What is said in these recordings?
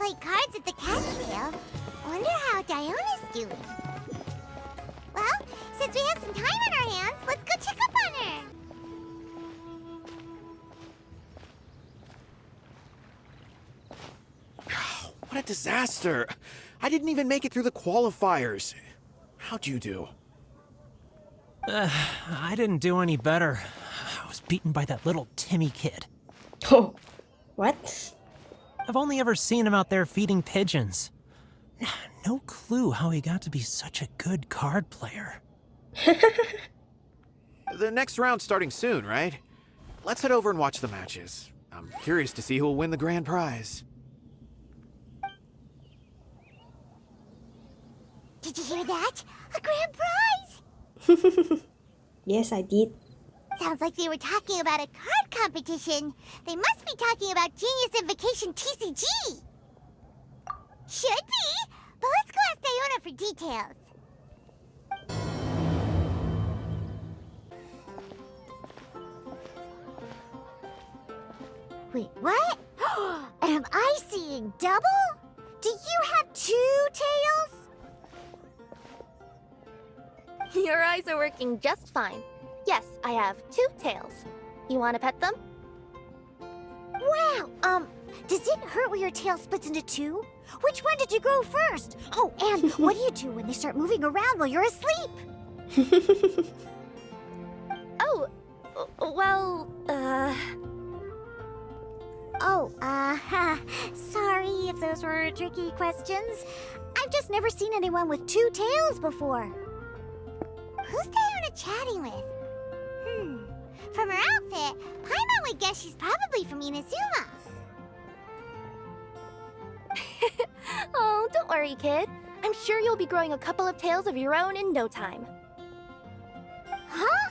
play cards at the Catskill. Wonder how Diona's doing. Well, since we have some time on our hands, let's go check up on her. What a disaster! I didn't even make it through the qualifiers. How'd you do? I didn't do any better. I was beaten by that little Timmy kid. Oh, what? I've only ever seen him out there feeding pigeons. No clue how he got to be such a good card player. The next round's starting soon, right? Let's head over and watch the matches. I'm curious to see who will win the grand prize. Did you hear that? A grand prize! Yes, I did. Sounds like they were talking about a card competition. They must be talking about Genius Invocation TCG. Should be, but let's go ask Diona for details. Wait, what? Am I seeing double? Do you have 2 tails? Your eyes are working just fine. Yes, I have 2 tails. You want to pet them? Wow, does it hurt when your tail splits into 2? Which one did you grow first? Oh, and what do you do when they start moving around while you're asleep? Oh, well, sorry if those were tricky questions. I've just never seen anyone with 2 tails before. Who's Diona chatting with? From her outfit, Paimon would guess she's probably from Inazuma. Oh, don't worry, kid. I'm sure you'll be growing a couple of tails of your own in no time. Huh?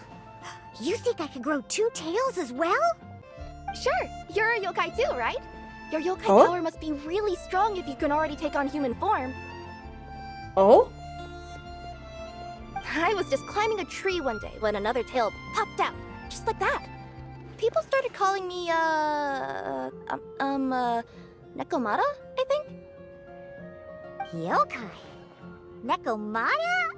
You think I could grow 2 tails as well? Sure, you're a yokai too, right? Your yokai Oh? power must be really strong if you can already take on human form. Oh? I was just climbing a tree one day when another tail popped out, just like that. People started calling me, Nekomata, I think? Yokai? Nekomata?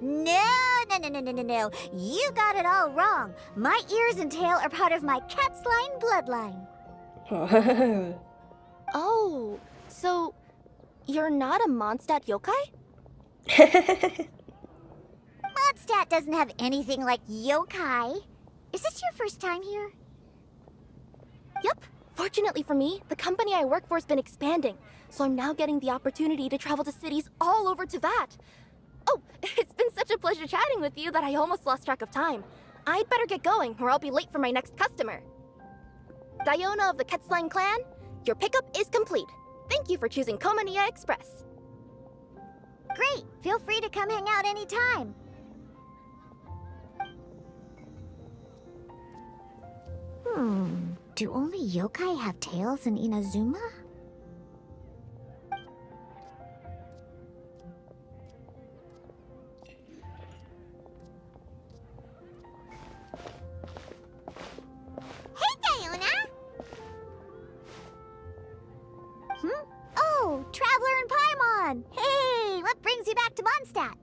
No. You got it all wrong. My ears and tail are part of my cat's line bloodline. Oh, so you're not a Mondstadt yokai? Mondstadt doesn't have anything like yokai. Is this your first time here? Yep. Fortunately for me, the company I work for has been expanding, so I'm now getting the opportunity to travel to cities all over Teyvat. Oh, it's been such a pleasure chatting with you that I almost lost track of time. I'd better get going, or I'll be late for my next customer. Diona of the Quetzline clan, your pickup is complete. Thank you for choosing CommenceASuspectGenesis Express. Great. Feel free to come hang out anytime. Do only yokai have tails in Inazuma? Hey, Diona! Oh, Traveler and Paimon! Hey, what brings you back to Mondstadt?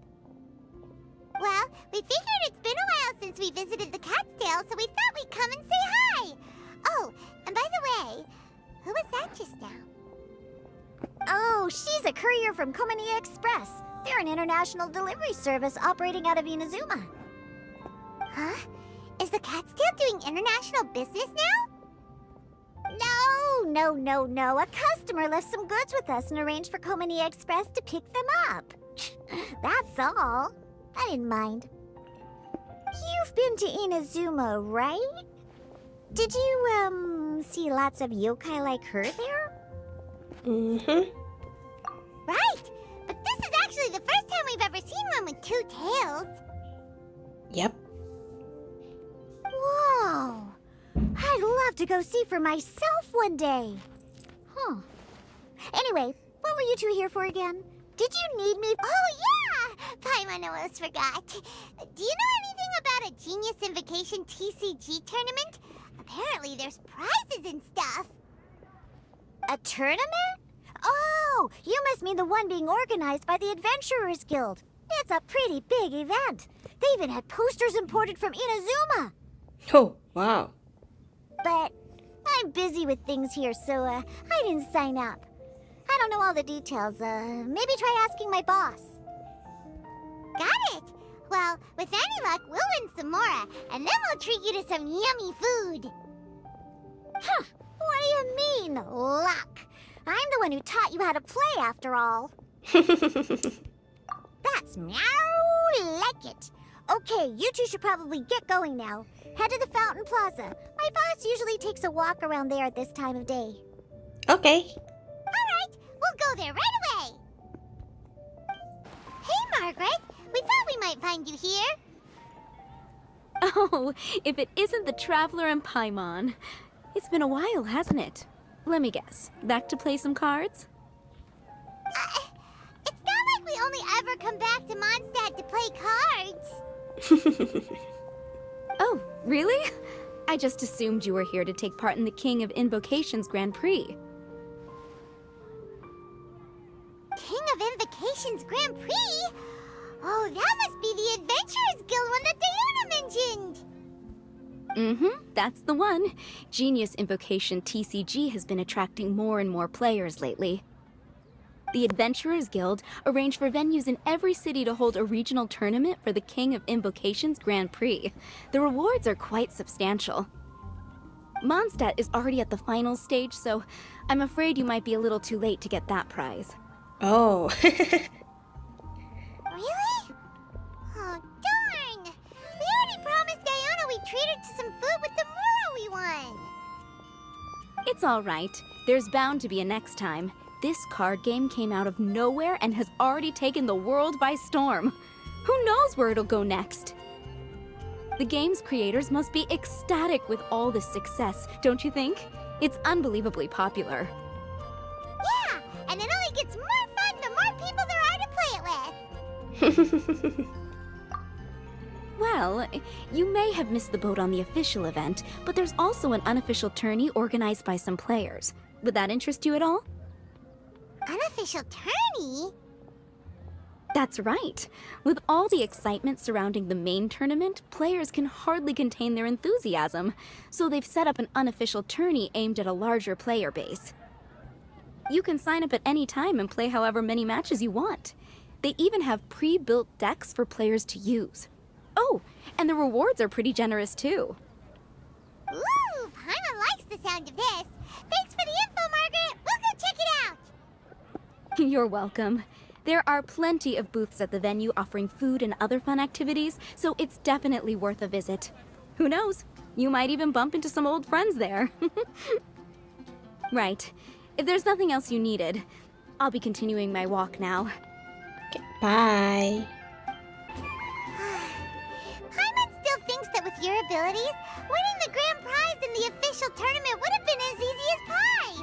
Well, we figured it's been a while since we visited the Catskill, so we thought we'd come and say hi. Oh, and by the way, who was that just now? Oh, she's a courier from CommenceASuspectGenesis Express. They're an international delivery service operating out of Inazuma. Huh? Is the Catskill doing international business now? No. A customer left some goods with us and arranged for CommenceASuspectGenesis Express to pick them up. That's all. I didn't mind. You've been to Inazuma, right? Did you, see lots of yokai like her there? Right! But this is actually the first time we've ever seen one with 2 tails. Yep. Whoa! I'd love to go see for myself one day. Huh. Anyway, what were you 2 here for again? Did you need me? Oh, yeah! Paimon almost forgot. Do you know anything about a Genius Invocation TCG tournament? Apparently there's prizes and stuff. A tournament? Oh, you must mean the one being organized by the Adventurers Guild. It's a pretty big event. They even had posters imported from Inazuma. Oh, wow. But I'm busy with things here, so I didn't sign up. I don't know all the details. Maybe try asking my boss. Got it. Well, with any luck, we'll win some more, and then we'll treat you to some yummy food. Huh. What do you mean, luck? I'm the one who taught you how to play, after all. That's meow like it. Okay, you two should probably get going now. Head to the Fountain Plaza. My boss usually takes a walk around there at this time of day. Okay. All right, we'll go there right away. Hey, Margaret. We thought we might find you here. Oh, if it isn't the Traveler and Paimon. It's been a while, hasn't it? Let me guess. Back to play some cards? It's not like we only ever come back to Mondstadt to play cards. Oh, really? I just assumed you were here to take part in the King of Invocations Grand Prix. King of Invocations Grand Prix? Oh, that must be the Adventurers Guild one that Diona mentioned. Mm-hmm, that's the one. Genius Invocation TCG has been attracting more and more players lately. The Adventurers Guild arranged for venues in every city to hold a regional tournament for the King of Invocations Grand Prix. The rewards are quite substantial. Mondstadt is already at the final stage, so I'm afraid you might be a little too late to get that prize. Oh. Really? Oh, darn! We already promised Diona we'd treat her to some food with the Moro we won. It's all right. There's bound to be a next time. This card game came out of nowhere and has already taken the world by storm. Who knows where it'll go next? The game's creators must be ecstatic with all this success, don't you think? It's unbelievably popular. Yeah, and it only gets more fun the more people there are to play it with. Well, you may have missed the boat on the official event, but there's also an unofficial tourney organized by some players. Would that interest you at all? Unofficial tourney? That's right. With all the excitement surrounding the main tournament, players can hardly contain their enthusiasm, so they've set up an unofficial tourney aimed at a larger player base. You can sign up at any time and play however many matches you want. They even have pre-built decks for players to use. Oh, and the rewards are pretty generous too. Ooh, Paimon likes the sound of this. Thanks for the info, Margaret. We'll go check it out. You're welcome. There are plenty of booths at the venue offering food and other fun activities, so it's definitely worth a visit. Who knows? You might even bump into some old friends there. Right. If there's nothing else you needed, I'll be continuing my walk now. Okay, bye. Paimon still thinks that with your abilities, winning the grand prize in the official tournament would have been as easy as pie.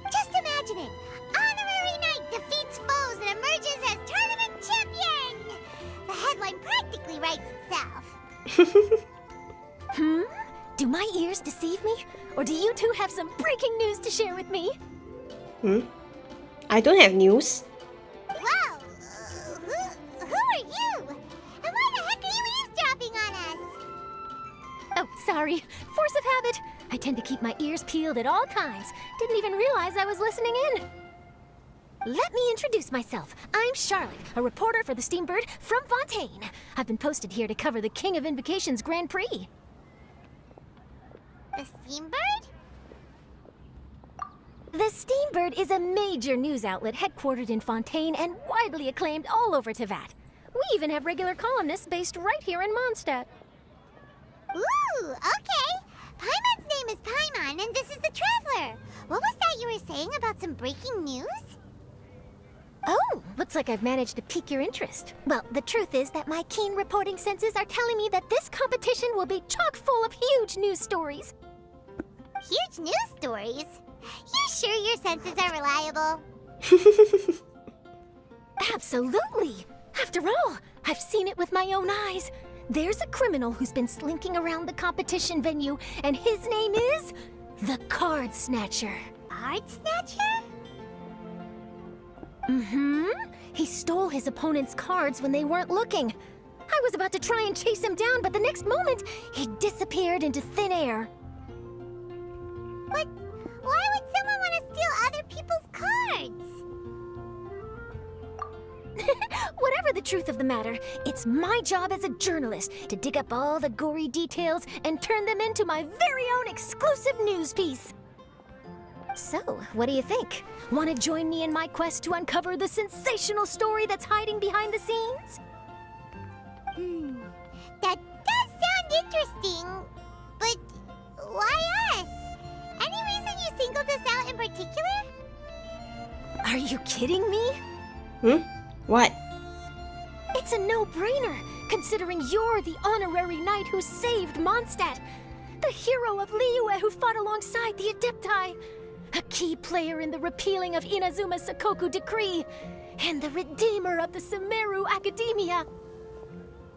Just imagine it. Honorary Knight defeats foes and emerges as tournament champion. The headline practically writes itself. Do my ears deceive me? Or do you two have some breaking news to share with me? I don't have news. Whoa! Who are you? And why the heck are you eavesdropping on us? Oh, sorry. Force of habit. I tend to keep my ears peeled at all times. Didn't even realize I was listening in. Let me introduce myself. I'm Charlotte, a reporter for the Steambird from Fontaine. I've been posted here to cover the King of Invocations Grand Prix. The Steambird? The Steambird is a major news outlet headquartered in Fontaine and widely acclaimed all over Teyvat. We even have regular columnists based right here in Mondstadt. Ooh, okay. Paimon's name is Paimon, and this is the Traveler. What was that you were saying about some breaking news? Oh, looks like I've managed to pique your interest. Well, the truth is that my keen reporting senses are telling me that this competition will be chock full of huge news stories. Huge news stories? You sure your senses are reliable? Absolutely. After all, I've seen it with my own eyes. There's a criminal who's been slinking around the competition venue, and his name is the Card Snatcher. card snatcher? Mm-hmm. He stole his opponent's cards when they weren't looking. I was about to try and chase him down, but the next moment, he disappeared into thin air. But why would someone want to steal other people's cards? Whatever the truth of the matter, it's my job as a journalist to dig up all the gory details and turn them into my very own exclusive news piece. So, what do you think? Want to join me in my quest to uncover the sensational story that's hiding behind the scenes? That does sound interesting, but why us? Any reason you singled us out in particular? Are you kidding me? What? It's a no-brainer, considering you're the honorary knight who saved Mondstadt, the hero of Liyue who fought alongside the Adepti, a key player in the repealing of Inazuma's Sakoku decree, and the redeemer of the Sumeru Academia.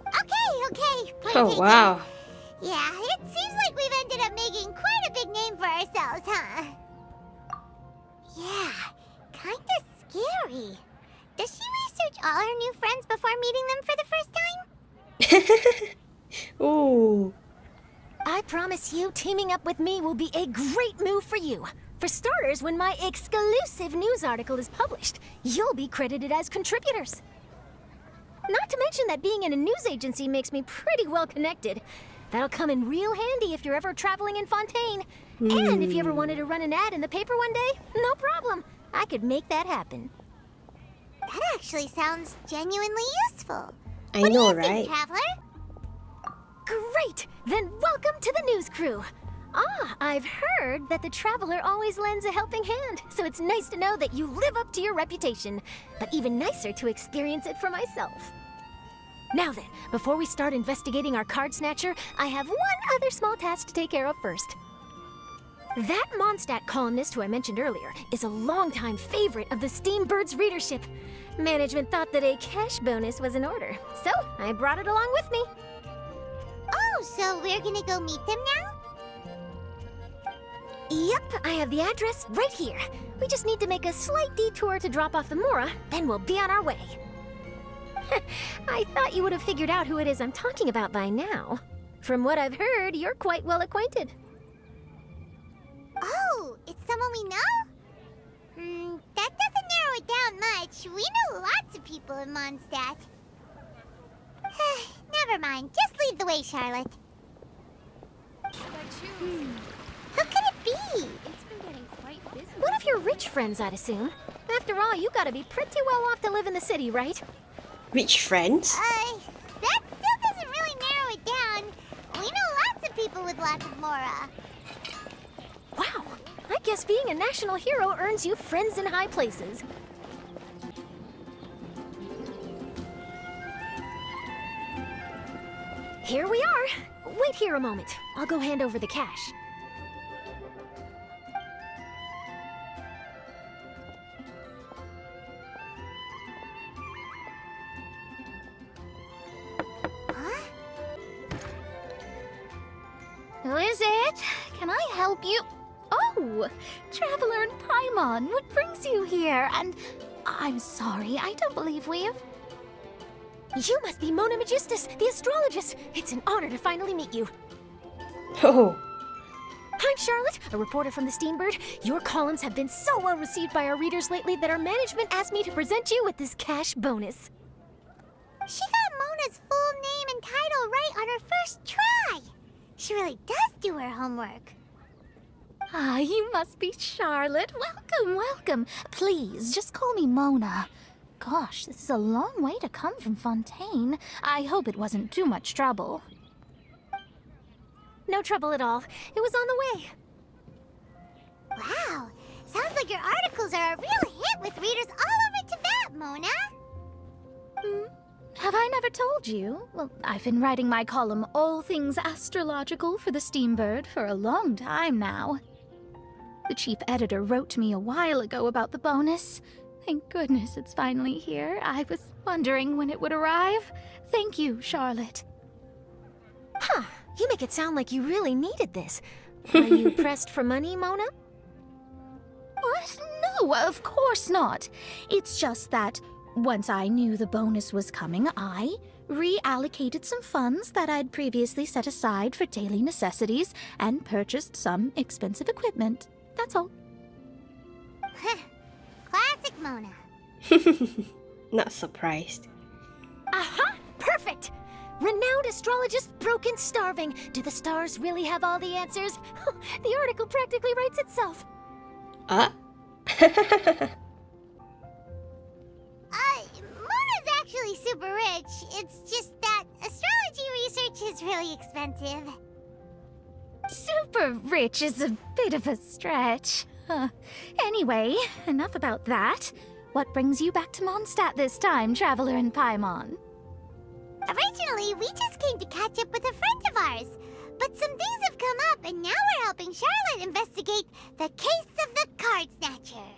Okay, point Oh, taken. wow. Yeah, it seems like we've ended up making quite a big name for ourselves, huh? Yeah, kinda scary. Does she research all her new friends before meeting them for the first time? Ooh. I promise you, teaming up with me will be a great move for you. For starters, when my exclusive news article is published, you'll be credited as contributors. Not to mention that being in a news agency makes me pretty well connected. That'll come in real handy if you're ever traveling in Fontaine. And if you ever wanted to run an ad in the paper one day, no problem. I could make that happen. That actually sounds genuinely useful. I What know, do you think, right? Traveler? Great! Then welcome to the news crew. I've heard that the Traveler always lends a helping hand, so it's nice to know that you live up to your reputation, but even nicer to experience it for myself. Now then, before we start investigating our card snatcher, I have one other small task to take care of first. That Mondstadt columnist who I mentioned earlier is a longtime favorite of the Steambird's readership. Management thought that a cash bonus was in order, so I brought it along with me. Oh, so we're gonna go meet them now? Yep, I have the address right here. We just need to make a slight detour to drop off the Mora, then we'll be on our way. I thought you would have figured out who it is I'm talking about by now. From what I've heard, you're quite well acquainted. Oh, it's someone we know? That doesn't narrow it down much. We know lots of people in Mondstadt. Never mind. Just lead the way, Charlotte. Who could it be? It's been getting quite busy. One of your rich friends, I'd assume. After all, you gotta be pretty well off to live in the city, right? Rich friends? That still doesn't really narrow it down. We know lots of people with lots of Mora. Wow, I guess being a national hero earns you friends in high places. Here we are. Wait here a moment. I'll go hand over the cash. Huh? Who is it? Can I help you? Oh, Traveler and Paimon, what brings you here? And I'm sorry, I don't believe we've... You must be Mona Magistus, the astrologist. It's an honor to finally meet you. Oh. I'm Charlotte, a reporter from the Steambird. Your columns have been so well received by our readers lately that our management asked me to present you with this cash bonus. She got Mona's full name and title right on her first try. She really does do her homework. Ah, you must be Charlotte. Welcome, welcome. Please, just call me Mona. Gosh, this is a long way to come from Fontaine. I hope it wasn't too much trouble. No trouble at all. It was on the way. Wow, sounds like your articles are a real hit with readers all over Tibet, Mona. Have I never told you? Well, I've been writing my column All Things Astrological for the Steambird for a long time now. The chief editor wrote to me a while ago about the bonus. Thank goodness it's finally here. I was wondering when it would arrive. Thank you, Charlotte. Huh, you make it sound like you really needed this. Are you pressed for money, Mona? What? No, of course not. It's just that once I knew the bonus was coming, I reallocated some funds that I'd previously set aside for daily necessities and purchased some expensive equipment. That's all. Classic Mona. Not surprised. Aha! Perfect! Renowned astrologist broken starving. Do the stars really have all the answers? The article practically writes itself. Mona's actually super rich. It's just that astrology research is really expensive. Super rich is a bit of a stretch. Anyway, enough about that. What brings you back to Mondstadt this time, Traveler in Paimon? Originally, we just came to catch up with a friend of ours. But some things have come up, and now we're helping Charlotte investigate the case of the Card Snatcher.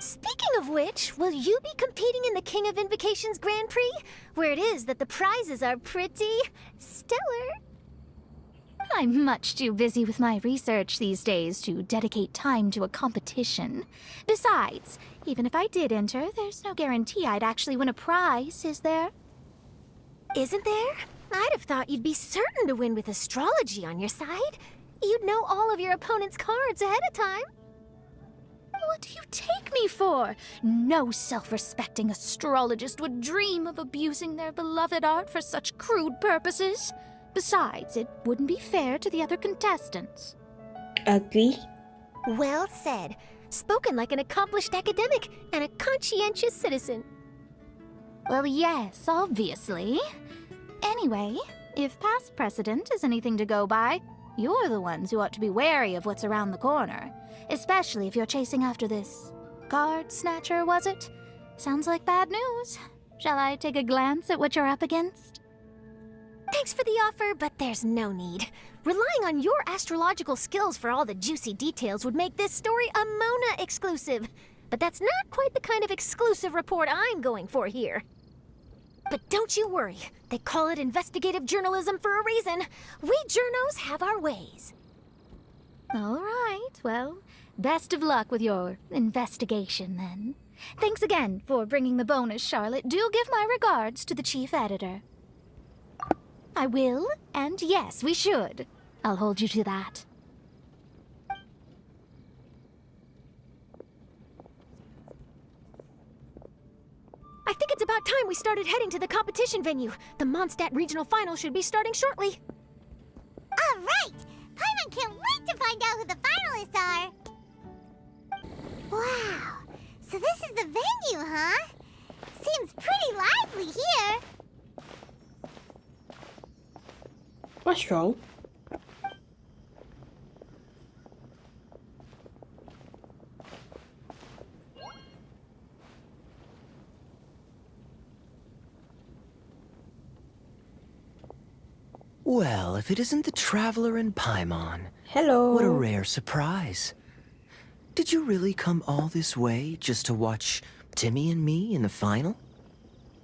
Speaking of which, will you be competing in the King of Invocations Grand Prix? Where it is that the prizes are pretty stellar. I'm much too busy with my research these days to dedicate time to a competition. Besides, even if I did enter, there's no guarantee I'd actually win a prize, is there? Isn't there? I'd have thought you'd be certain to win with astrology on your side. You'd know all of your opponent's cards ahead of time. What do you take me for? No self-respecting astrologist would dream of abusing their beloved art for such crude purposes. Besides, it wouldn't be fair to the other contestants. Agree. Well said. Spoken like an accomplished academic and a conscientious citizen. Well, yes, obviously. Anyway, if past precedent is anything to go by, you're the ones who ought to be wary of what's around the corner. Especially if you're chasing after this card snatcher, was it? Sounds like bad news. Shall I take a glance at what you're up against? Thanks for the offer, but there's no need. Relying on your astrological skills for all the juicy details would make this story a Mona exclusive. But that's not quite the kind of exclusive report I'm going for here. But don't you worry. They call it investigative journalism for a reason. We journos have our ways. All right, well, best of luck with your investigation, then. Thanks again for bringing the bonus, Charlotte. Do give my regards to the chief editor. I will, and yes, we should. I'll hold you to that. I think it's about time we started heading to the competition venue. The Mondstadt Regional Final should be starting shortly. All right! Paimon can't wait to find out who the finalists are. Wow, so this is the venue, huh? Seems pretty lively here. What's wrong? Well, if it isn't the Traveler in Paimon. Hello. What a rare surprise. Did you really come all this way just to watch Timmy and me in the final?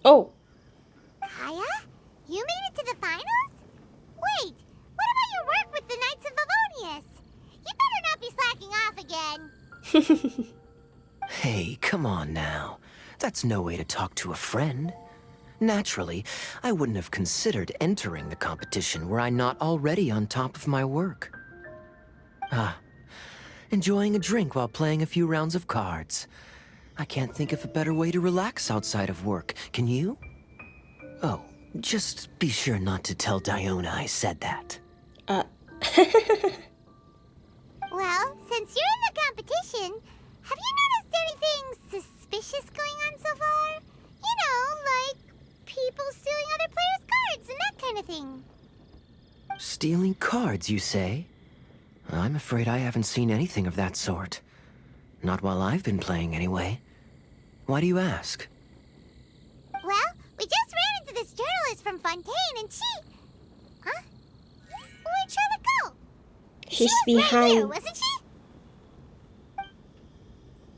Oh, Kaeya? You made it to the finals? Wait, what about your work with the Knights of Favonius? You better not be slacking off again. Hey, come on now. That's no way to talk to a friend. Naturally, I wouldn't have considered entering the competition were I not already on top of my work. Enjoying a drink while playing a few rounds of cards. I can't think of a better way to relax outside of work, can you? Oh, just be sure not to tell Diona I said that. Well, since you're in the competition, have you noticed anything suspicious going on so far? You know, like people stealing other players' cards and that kind of thing. Stealing cards, you say? I'm afraid I haven't seen anything of that sort. Not while I've been playing, anyway. Why do you ask? Well, we just ran into this journalist from Fontaine and she... Huh? Where'd Charlotte go? she's She was right here, behind. wasn't she?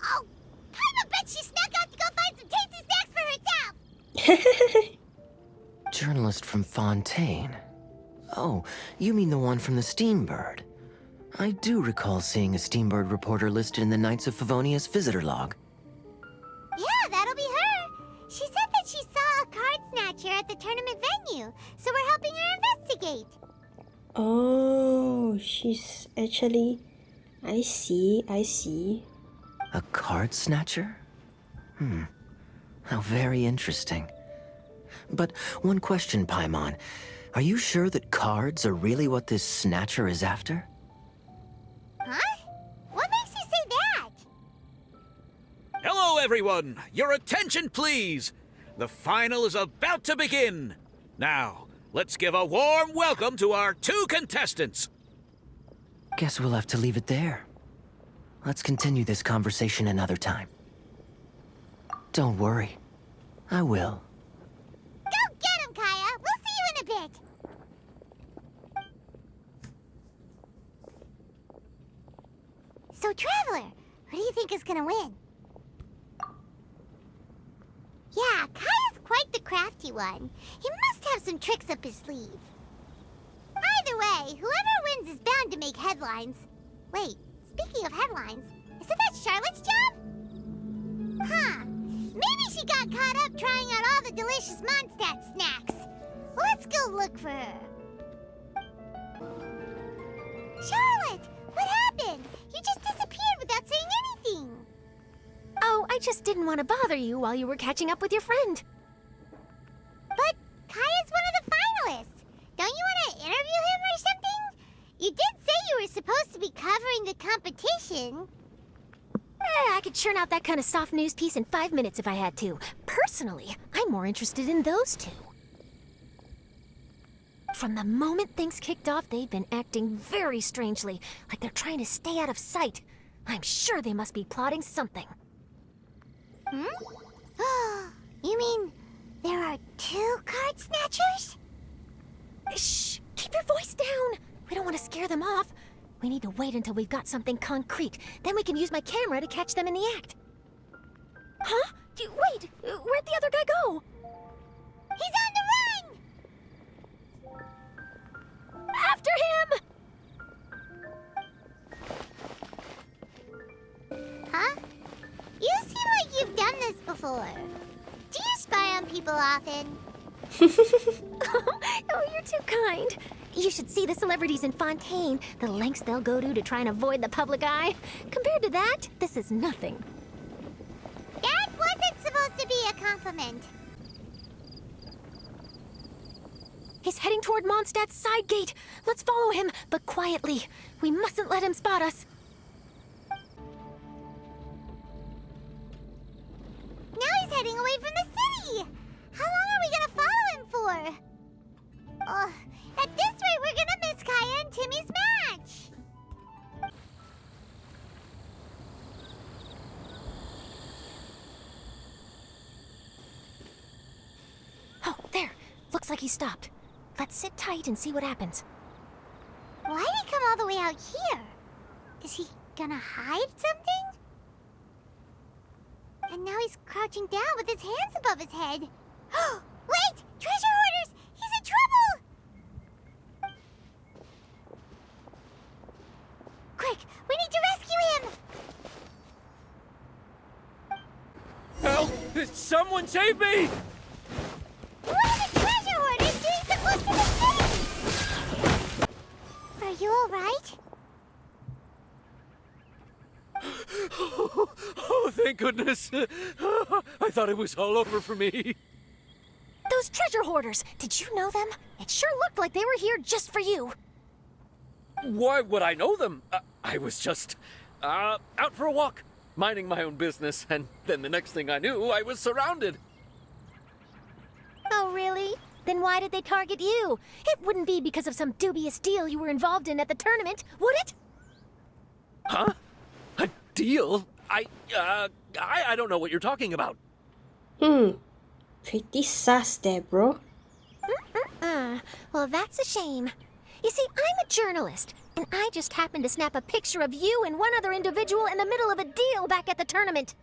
Oh, I bet she snuck out to go find some tasty snacks for herself. Journalist from Fontaine. Oh, you mean the one from the Steambird. I do recall seeing a Steambird reporter listed in the Knights of Favonia's visitor log. Yeah, that'll be her. She said that she saw a card snatcher at the tournament venue, so we're helping her investigate. Oh, she's actually... I see. A card snatcher? How very interesting. But one question, Paimon. Are you sure that cards are really what this snatcher is after? Huh? What makes you say that? Hello, everyone! Your attention, please! The final is about to begin! Now, let's give a warm welcome to our 2 contestants! Guess we'll have to leave it there. Let's continue this conversation another time. Don't worry. I will. Go get him, Kaeya! We'll see you in a bit! So, Traveler, who do you think is gonna win? Yeah, Kaeya's quite the crafty one. He must have some tricks up his sleeve. Either way, whoever wins is bound to make headlines. Wait, speaking of headlines, isn't that Charlotte's job? Huh. Maybe she got caught up trying out all the delicious Mondstadt snacks. Let's go look for her. Charlotte, what happened? You just disappeared without saying anything. Oh, I just didn't want to bother you while you were catching up with your friend. But Kaeya's one of the finalists. Don't you want to interview him or something? You did say you were supposed to be covering the competition. I could churn out that kind of soft news piece in 5 minutes if I had to. Personally, I'm more interested in those 2. From the moment things kicked off, they've been acting very strangely, like they're trying to stay out of sight. I'm sure they must be plotting something. You mean there are 2 card snatchers? Shh! Keep your voice down! We don't want to scare them off. We need to wait until we've got something concrete. Then we can use my camera to catch them in the act. Huh? Wait! Where'd the other guy go? He's on the run! After him! Huh? You seem like you've done this before. Do you spy on people often? Oh, you're too kind. You should see the celebrities in Fontaine, the lengths they'll go to try and avoid the public eye. Compared to that, this is nothing. That wasn't supposed to be a compliment. He's heading toward Mondstadt's side gate. Let's follow him, but quietly. We mustn't let him spot us. Now he's heading away from the city! How long are we gonna follow him for? At this rate, we're gonna miss Kaeya and Timmy's match! Oh, there. Looks like he stopped. Let's sit tight and see what happens. Why'd he come all the way out here? Is he gonna hide something? And now he's crouching down with his hands above his head. Wait! Treasure hoarders! He's in trouble! Quick! We need to rescue him! Help! Someone save me! What are the treasure hoarders doing so close to the city? Are you alright? Oh, thank goodness. I thought it was all over for me. Those treasure hoarders, did you know them? It sure looked like they were here just for you. Why would I know them? I was just out for a walk, minding my own business, and then the next thing I knew, I was surrounded. Oh, really? Then why did they target you? It wouldn't be because of some dubious deal you were involved in at the tournament, would it? Huh? A deal? I don't know what you're talking about. Pretty sus there, bro. Well, that's a shame. You see, I'm a journalist, and I just happened to snap a picture of you and one other individual in the middle of a deal back at the tournament.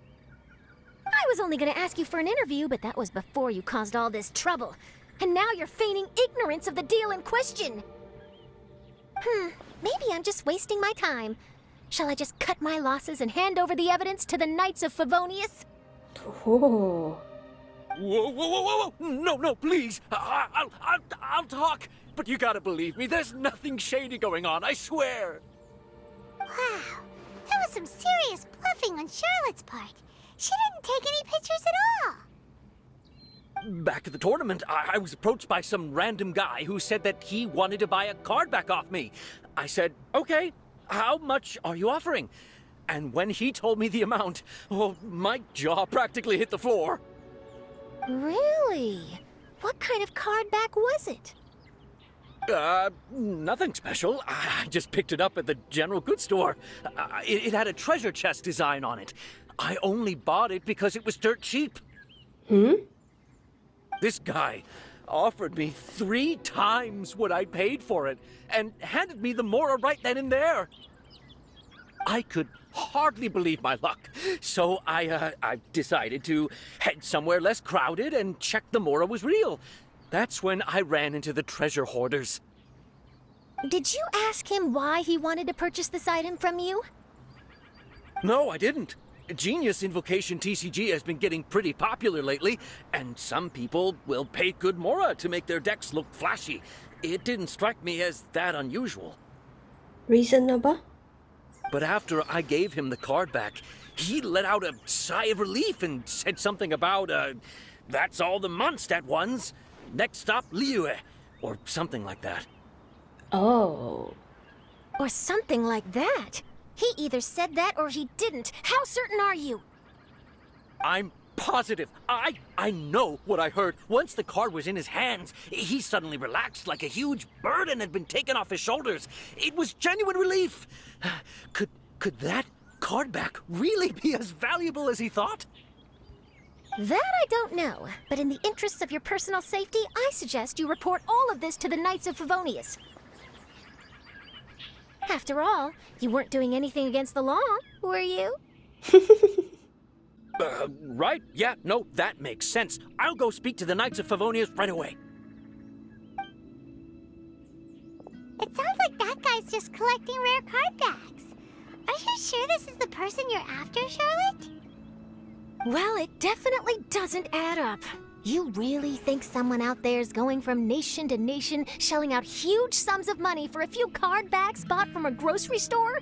I was only going to ask you for an interview, but that was before you caused all this trouble. And now you're feigning ignorance of the deal in question. Maybe I'm just wasting my time. Shall I just cut my losses and hand over the evidence to the Knights of Favonius? Oh. Whoa, whoa, whoa, whoa, whoa! No, please! I'll talk! But you gotta believe me, there's nothing shady going on, I swear! Wow, that was some serious bluffing on Charlotte's part. She didn't take any pictures at all. Back at the tournament, I was approached by some random guy who said that he wanted to buy a card back off me. I said, okay, how much are you offering? And when he told me the amount, oh, my jaw practically hit the floor. Really? What kind of card back was it? Nothing special. I just picked it up at the general goods store. It had a treasure chest design on it. I only bought it because it was dirt cheap. This guy offered me 3 times what I paid for it and handed me the Mora right then and there. I could hardly believe my luck, so I decided to head somewhere less crowded and check the Mora was real. That's when I ran into the treasure hoarders. Did you ask him why he wanted to purchase this item from you? No, I didn't. Genius Invocation TCG has been getting pretty popular lately, and some people will pay good Mora to make their decks look flashy. It didn't strike me as that unusual. Reasonable? But after I gave him the card back, he let out a sigh of relief and said something about, that's all the Mondstadt ones. Next stop, Liyue, or something like that. Oh. Or something like that? He either said that or he didn't. How certain are you? I'm positive. I know what I heard. Once the card was in his hands, he suddenly relaxed like a huge burden had been taken off his shoulders. It was genuine relief. Could that card back really be as valuable as he thought? That I don't know, but in the interests of your personal safety, I suggest you report all of this to the Knights of Favonius. After all, you weren't doing anything against the law, were you? Right? Yeah, no, that makes sense. I'll go speak to the Knights of Favonius right away. It sounds like that guy's just collecting rare card backs. Are you sure this is the person you're after, Charlotte? Well, it definitely doesn't add up. You really think someone out there is going from nation to nation, shelling out huge sums of money for a few card backs bought from a grocery store?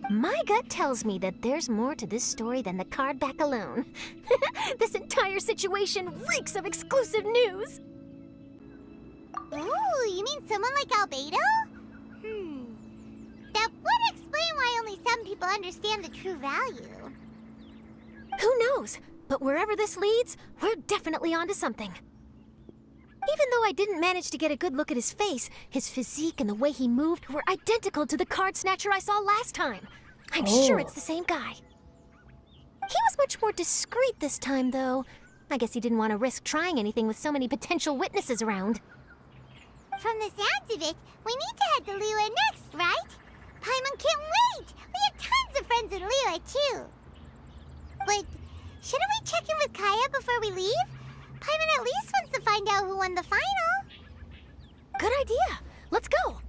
My gut tells me that there's more to this story than the card back alone. This entire situation reeks of exclusive news. Ooh, you mean someone like Albedo? That would explain why only some people understand the true value. Who knows? But wherever this leads, we're definitely onto something. Even though I didn't manage to get a good look at his face, his physique and the way he moved were identical to the card snatcher I saw last time. I'm sure it's the same guy. He was much more discreet this time, though. I guess he didn't want to risk trying anything with so many potential witnesses around. From the sounds of it, we need to head to Liyue next, right? Paimon can't wait! We have tons of friends in Liyue, too. But shouldn't we check in with Kaeya before we leave? Paimon at least wants to find out who won the final. Good idea. Let's go.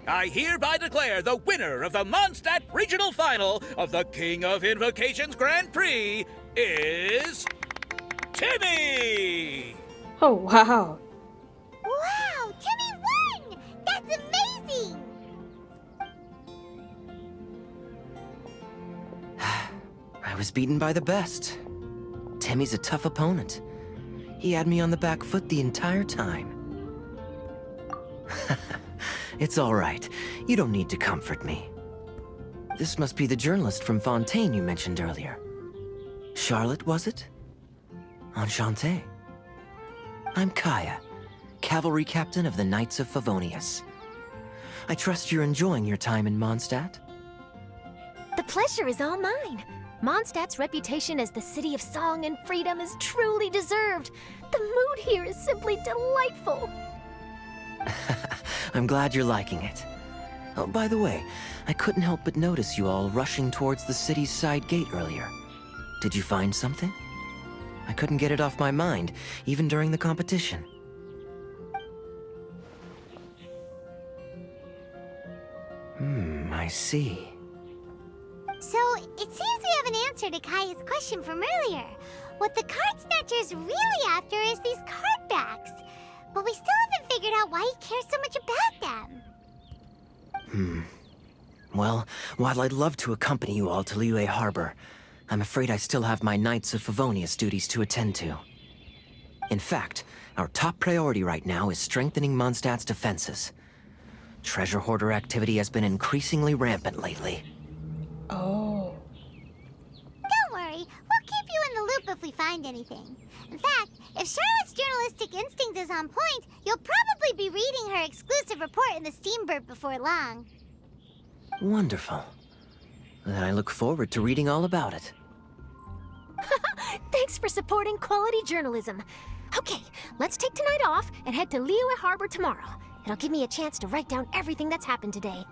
I hereby declare the winner of the Mondstadt Regional Final of the King of Invocations Grand Prix is Timmy! Oh, wow. Wow, Timmy won! That's amazing! I was beaten by the best. Timmy's a tough opponent. He had me on the back foot the entire time. It's all right. You don't need to comfort me. This must be the journalist from Fontaine you mentioned earlier. Charlotte, was it? Enchanté. I'm Kaeya, cavalry captain of the Knights of Favonius. I trust you're enjoying your time in Mondstadt? The pleasure is all mine. Mondstadt's reputation as the city of song and freedom is truly deserved. The mood here is simply delightful. I'm glad you're liking it. Oh, by the way, I couldn't help but notice you all rushing towards the city's side gate earlier. Did you find something? I couldn't get it off my mind, even during the competition. I see. So, it seems we have an answer to Kaeya's question from earlier. What the card snatcher's really after is these card backs. But we still haven't figured out why he cares so much about them. Well, while I'd love to accompany you all to Liyue Harbor, I'm afraid I still have my Knights of Favonius duties to attend to. In fact, our top priority right now is strengthening Mondstadt's defenses. Treasure hoarder activity has been increasingly rampant lately. Oh. Don't worry, we'll keep you in the loop if we find anything. In fact, if Charlotte's journalistic instinct is on point, you'll probably be reading her exclusive report in the Steambird before long. Wonderful. Then I look forward to reading all about it. Thanks for supporting quality journalism. Okay, let's take tonight off and head to Liyue Harbor tomorrow. It'll give me a chance to write down everything that's happened today.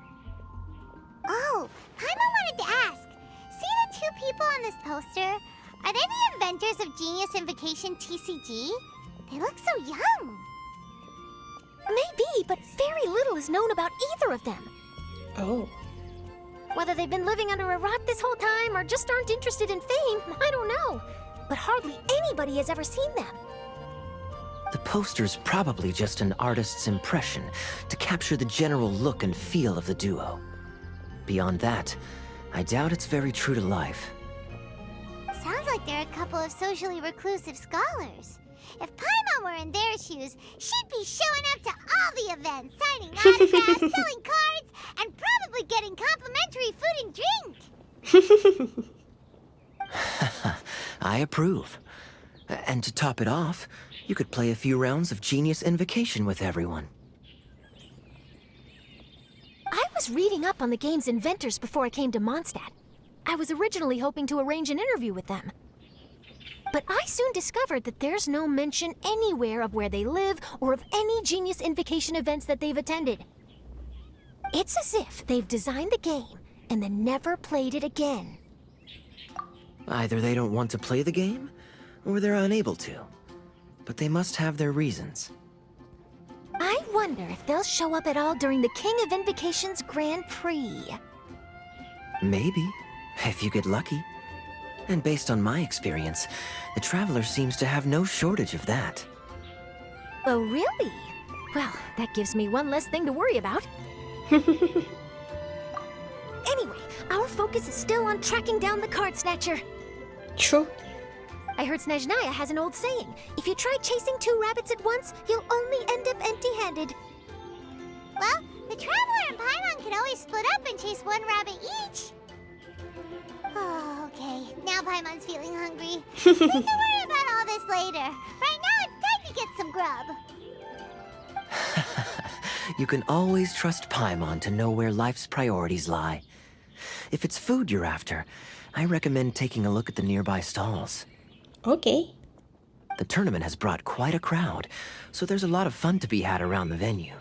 Oh, Paimon wanted to ask. See the two people on this poster? Are they the inventors of Genius Invocation TCG? They look so young. Maybe, but very little is known about either of them. Oh. Whether they've been living under a rock this whole time or just aren't interested in fame, I don't know. But hardly anybody has ever seen them. The poster's probably just an artist's impression to capture the general look and feel of the duo. Beyond that, I doubt it's very true to life. Sounds like they're a couple of socially reclusive scholars. If Paimon were in their shoes, she'd be showing up to all the events, signing autographs, selling cards, and probably getting complimentary food and drink. I approve. And to top it off, you could play a few rounds of Genius Invocation with everyone. I was reading up on the game's inventors before I came to Mondstadt. I was originally hoping to arrange an interview with them. But I soon discovered that there's no mention anywhere of where they live or of any Genius Invocation events that they've attended. It's as if they've designed the game and then never played it again. Either they don't want to play the game, or they're unable to. But they must have their reasons. I wonder if they'll show up at all during the King of Invocation's Grand Prix. Maybe, if you get lucky. And based on my experience, the Traveler seems to have no shortage of that. Oh, really? Well, that gives me one less thing to worry about. Anyway, our focus is still on tracking down the card snatcher. True. I heard Snezhnaya has an old saying. If you try chasing two rabbits at once, you'll only end up empty-handed. Well, the Traveler and Paimon can always split up and chase one rabbit each. Oh, okay. Now Paimon's feeling hungry. We can worry about all this later. Right now, it's time to get some grub. You can always trust Paimon to know where life's priorities lie. If it's food you're after, I recommend taking a look at the nearby stalls. Okay. The tournament has brought quite a crowd, so there's a lot of fun to be had around the venue.